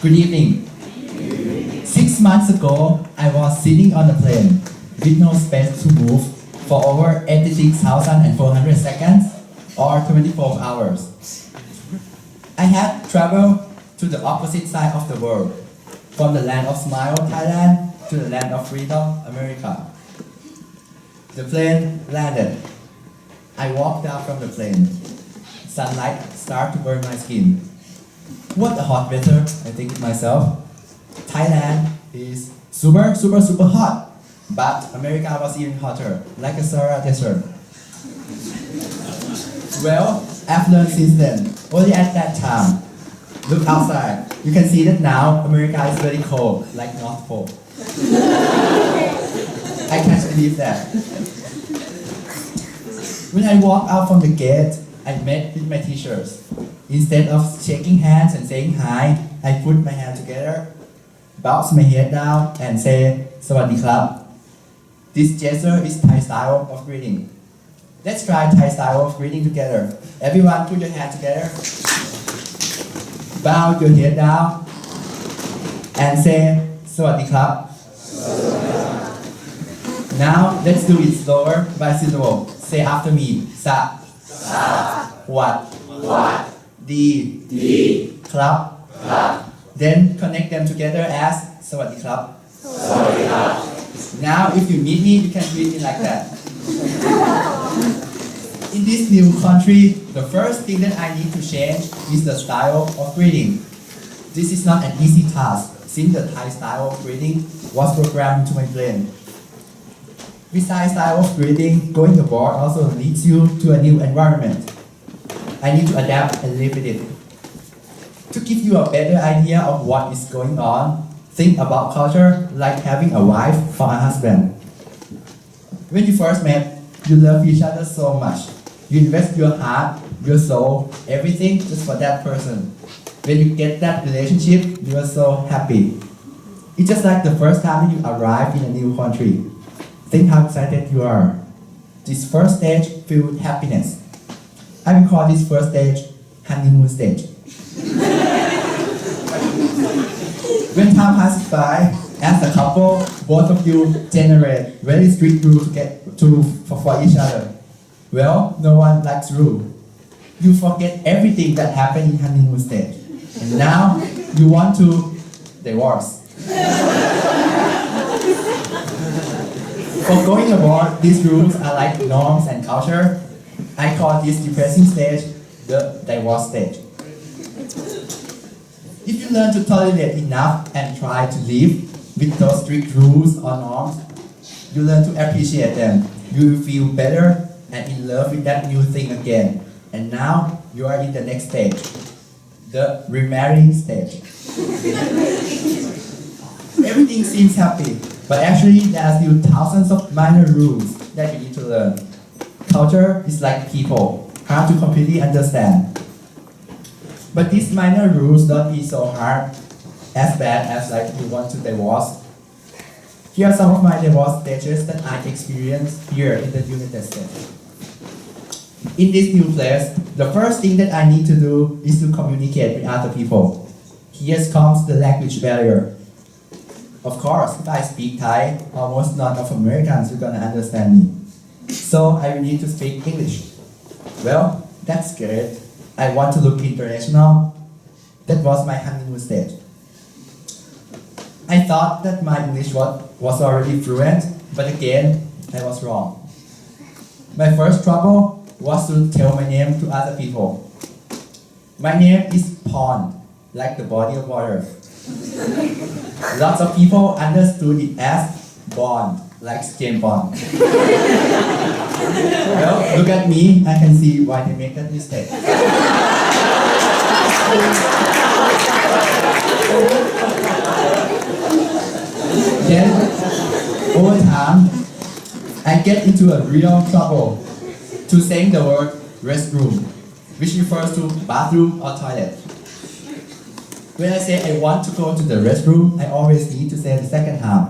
Good evening. 6 months ago, I was sitting on a plane with no space to move for over 86,400 seconds or 24 hours. I had traveled to the opposite side of the world, from the land of smile, Thailand, to the land of freedom, America. The plane landed. I walked out from the plane. Sunlight started to burn my skin. What a hot weather, I think to myself. Thailand is super hot, but America was even hotter, like a Sahara desert. Well, I've learned since then, only at that time. Look outside, you can see that now America is very cold, like North Pole. I can't believe that. When I walked out from the gate, I met with my teachers. Instead of shaking hands and saying hi, I put my hand together, bounce my head down, and say, "Sawadee krab." This gesture is Thai style of greeting. Let's try Thai style of greeting together. Everyone put your hand together, bow your head down, and say, "Sawadee krab." Now, let's do it slower by syllable. Say after me. Sa. Wat. Di. Krab. Then connect them together as Sawadee krab. Now, if you meet me, you can greet me like that. In this new country, the first thing that I need to change is the style of greeting. This is not an easy task, since the Thai style of greeting was programmed into my brain. Besides style of greeting, going abroad also leads you to a new environment. I need to adapt and live with it. To give you a better idea of what is going on, think about culture like having a wife or a husband. When you first met, you love each other so much. You invest your heart, your soul, everything just for that person. When you get that relationship, you are so happy. It's just like the first time you arrive in a new country. Think how excited you are. This first stage filled with happiness. I will call this first stage honeymoon stage. When time passes by, as a couple, both of you generate very strict rules for each other. Well, no one likes rules. You forget everything that happened in honeymoon stage. And now, you want to divorce. For going abroad, these rules are like norms and culture. I call this depressing stage the divorce stage. If you learn to tolerate enough and try to live with those strict rules or norms, you learn to appreciate them. You will feel better and in love with that new thing again. And now you are in the next stage, the remarrying stage. Everything seems happy, but actually there are still thousands of minor rules that you need to learn. Culture is like people, hard to completely understand. But these minor rules don't be so hard, as bad as like you want to divorce. Here are some of my divorce stages that I experienced here in the United States. In this new place, the first thing that I need to do is to communicate with other people. Here comes the language barrier. Of course, if I speak Thai, almost none of Americans are gonna understand me. So I will need to speak English. Well, that's great. I want to look international. That was my honeymoon stage. I thought that my English was already fluent, but again, I was wrong. My first trouble was to tell my name to other people. My name is Pond, like the body of water. Lots of people understood it as Bond, like James Bond. Well, look at me, I can see why they make that mistake. Then, over time, I get into a real trouble to saying the word restroom, which refers to bathroom or toilet. When I say I want to go to the restroom, I always need to say the second half.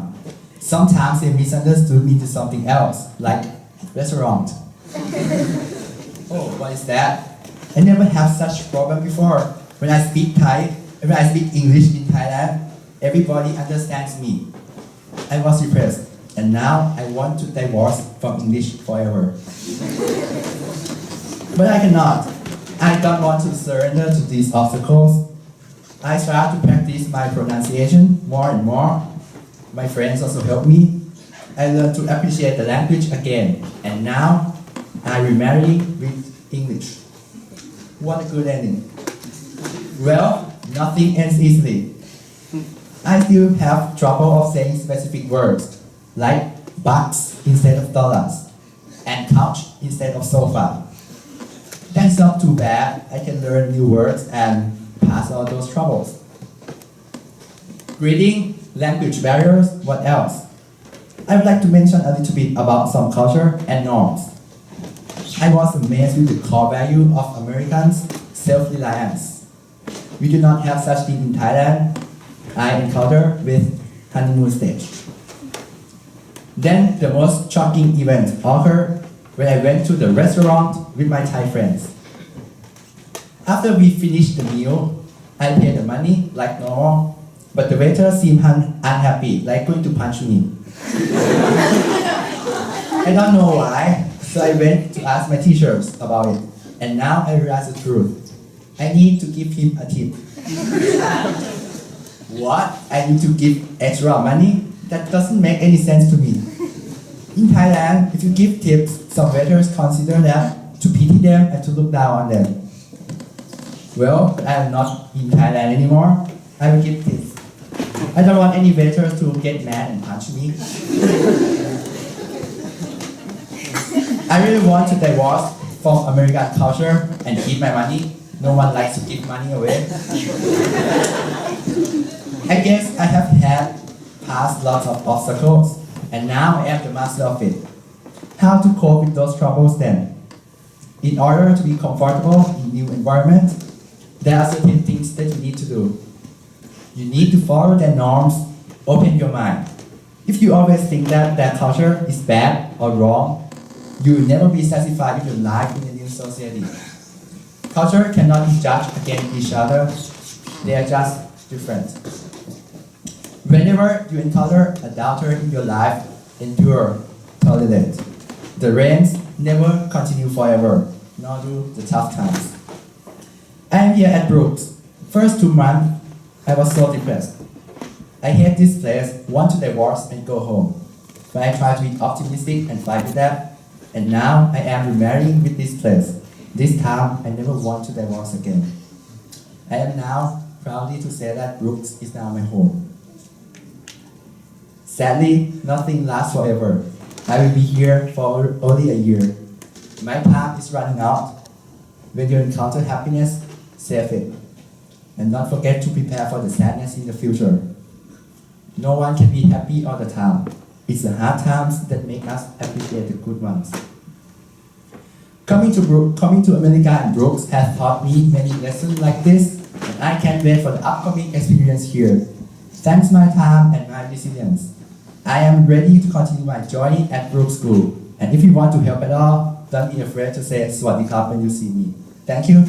Sometimes they misunderstood me to something else, like restaurant. Oh, what is that? I never have such problem before. When I speak English in Thailand, everybody understands me. I was depressed, and now I want to divorce from English forever. But I cannot. I don't want to surrender to these obstacles. I start to practice my pronunciation more and more. My friends also help me. I learned to appreciate the language again, and now I remarry with English. What a good ending. Well, nothing ends easily. I still have trouble of saying specific words, like bucks instead of dollars, and couch instead of sofa. That's not too bad. I can learn new words and pass all those troubles. Greeting, language barriers, what else? I would like to mention a little bit about some culture and norms. I was amazed with the core value of Americans, self-reliance. We do not have such thing in Thailand. I encountered with honeymoon stage. Then the most shocking event occurred when I went to the restaurant with my Thai friends. After we finished the meal, I paid the money like normal, but the waiter seemed unhappy, like going to punch me. I don't know why, so I went to ask my teachers about it, and now I realize the truth. I need to give him a tip. What? I need to give extra money? That doesn't make any sense to me. In Thailand, if you give tips, some waiters consider that to pity them and to look down on them. Well, I am not in Thailand anymore. I will give tips. I don't want any waiter to get mad and punch me. I really want to divorce from American culture and keep my money. No one likes to give money away. I guess I have had past lots of obstacles, and now I am the master of it. How to cope with those troubles then? In order to be comfortable in new environment, there are certain things that you need to do. You need to follow their norms, open your mind. If you always think that their culture is bad or wrong, you will never be satisfied with your life in a new society. Culture cannot be judged against each other, they are just different. Whenever you encounter a doubter in your life, endure, tolerate. The rains never continue forever, nor do the tough times. I am here at Brooks. First 2 months, I was so depressed. I hate this place, want to divorce and go home. But I try to be optimistic and fight with that. And now I am remarrying with this place. This time, I never want to divorce again. I am now proudly to say that Brooks is now my home. Sadly, nothing lasts forever. I will be here for only a year. My time is running out. When you encounter happiness, save it. And don't forget to prepare for the sadness in the future. No one can be happy all the time. It's the hard times that make us appreciate the good ones. Coming to America and Brooks has taught me many lessons like this, and I can't wait for the upcoming experience here. Thanks my time and my resilience. I am ready to continue my journey at Brooks School. And if you want to help at all, don't be afraid to say สวัสดีครับ when you see me. Thank you.